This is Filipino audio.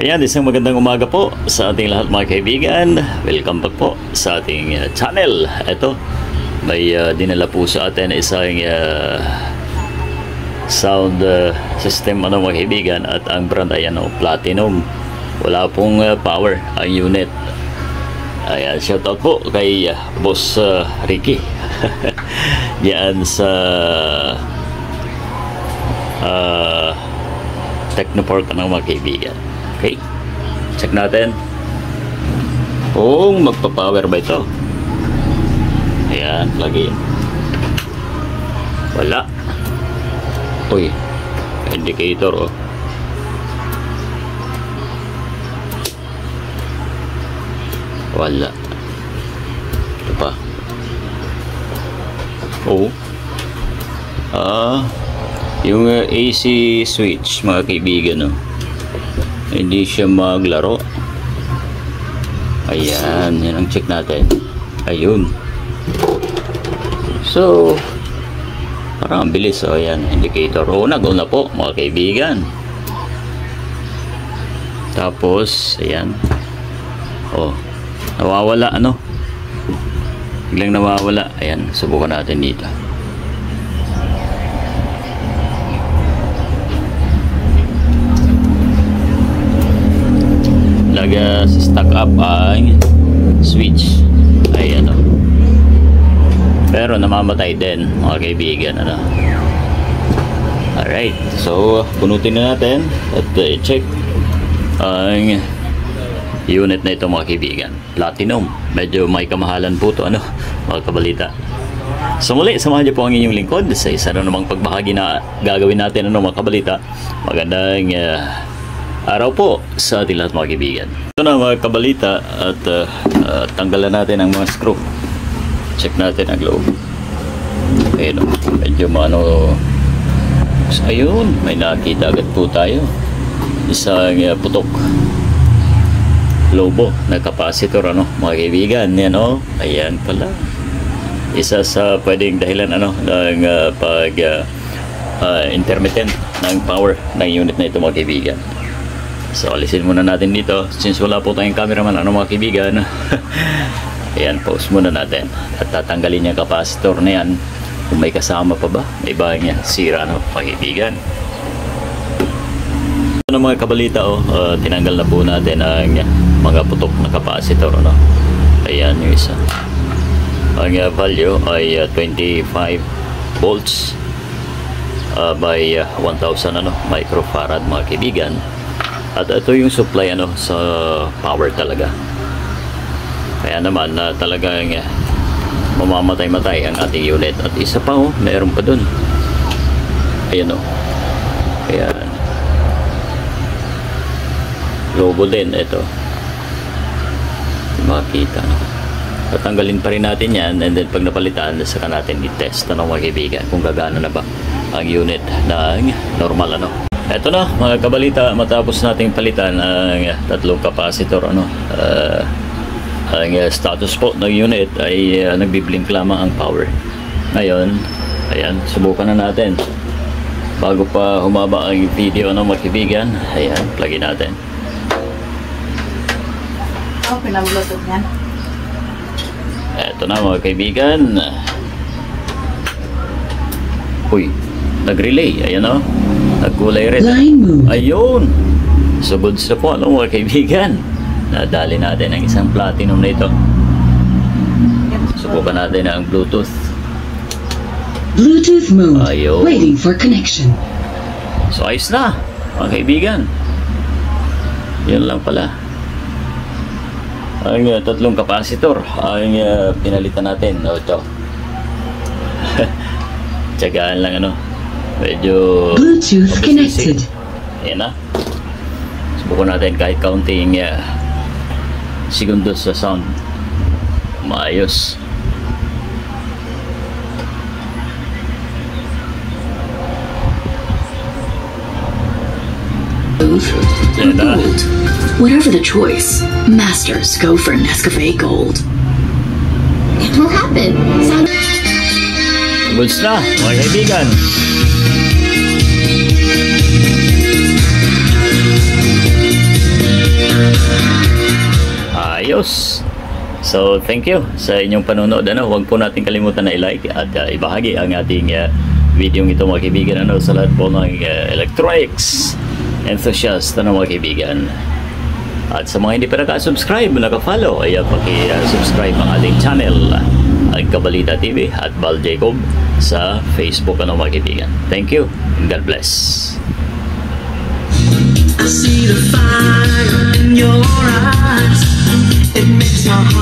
Ayan, isang magandang umaga po sa ating lahat mga kaibigan. Welcome back po sa ating channel. Ito, may dinala po sa atin isang sound system mga kaibigan, at ang brand ay Platinum. Wala pong power ang unit. Ayan, shoutout po kay Boss Ricky. Yan sa Technopark mga kaibigan. Okay, check natin kung magpa-power ba ito. Ayan, plug in. Wala. Uy, indicator oh. Wala. Ito pa. Oh. Yung AC switch mga kaibigan oh. Hindi siya maglaro. Ayan, yan ang check natin. Ayun. So, parang ang bilis. O, ayan, indicator. O, nag-una po, mga kaibigan. Tapos, ayan. O, nawawala, ano? Biglang nawawala. Ayan, subukan natin dito. Stock up ang switch. Ayan o. Pero namamatay din mga kaibigan, ano. Alright, so punutin na natin at check ang unit na ito mga kaibigan. Platinum, medyo may kamahalan po ito, ano, mga kabalita. So muli, samahan niyo po ang inyong lingkod sa isa na namang pagbahagi na gagawin natin, ano, mga kabalita. Magandang araw po sa ating lahat mga kaibigan. Ito na mga kabalita, at tanggalan natin ang mga screw. Check natin ang loob. Ayun, medyo ayun, may nakita agad po tayo. Isang putok lobo na capacitor, ano, mga kaibigan. Yan o, ayan pala. Isa sa pwedeng dahilan, ano, ng pag intermittent ng power ng unit na ito mga kaibigan. So alisin muna natin dito since wala po tayong cameraman, ano, mga kaibigan. Ayan, pause muna natin at tatanggalin yung capacitor na yan. Kung may kasama pa ba, may iba niya sira, ano, mga kaibigan. Ano mga kabalita oh, tinanggal na po natin ang mga putok na capacitor, ano. Ayan yung isa. Ang value ay 25 volts by 1000 microfarad mga kaibigan. At ito yung supply, ano, sa power talaga. Kaya naman talagang mamamatay-matay ang ating unit. At isa pa oh, meron pa dun. Ayan oh. Ayan. Lobo din ito. Makita, no? Tatanggalin pa rin natin yan, and then pag napalitan, saka natin i-test, ano, mga kaibigan, kung gagana na ba ang unit ng normal, ano. Ito na mga kabalita, matapos nating palitan ang tatlong capacitor, ano, ang status po ng unit ay nagbiblink lamang ang power. Ngayon, ayan, subukan na natin bago pa humaba ang video, ano, mga kaibigan. Ayan, plug in natin. Oh, pinag-bluetooth yan. Ito na mga kaibigan. Uy, nag-relay, ayan o. Nagkulay red. Ayun. So goods na po, ano, mga kaibigan. Nadali natin ang isang platinum na ito. Subukan natin ang Bluetooth. Bluetooth mode. Ayun. Waiting for connection. So ayos na, mga kaibigan. Yan lang pala. Ang tatlong capacitor ang pinalitan natin. O, ito. Tsagaan lang, ano. Medyo Bluetooth connected. Ayan na. Subukan natin kahit counting segundos sa sound. Maayos. Or gold. Whatever the choice, masters go for Nescafe Gold. It will happen. Goods na, mga kaibigan. Ayos. So, thank you sa inyong panonood. Huwag po natin kalimutan na i-like at ibahagi ang ating video ito, mga kaibigan. Sa lahat po ng electronics enthusiast, mga kaibigan. At sa mga hindi pa naka-subscribe, naka-follow, ay paki-subscribe ang ating channel, ang Kabalita TV at Val Jacob sa Facebook, mga kaibigan. Thank you and God bless. I see the fire in your eyes. It makes my heart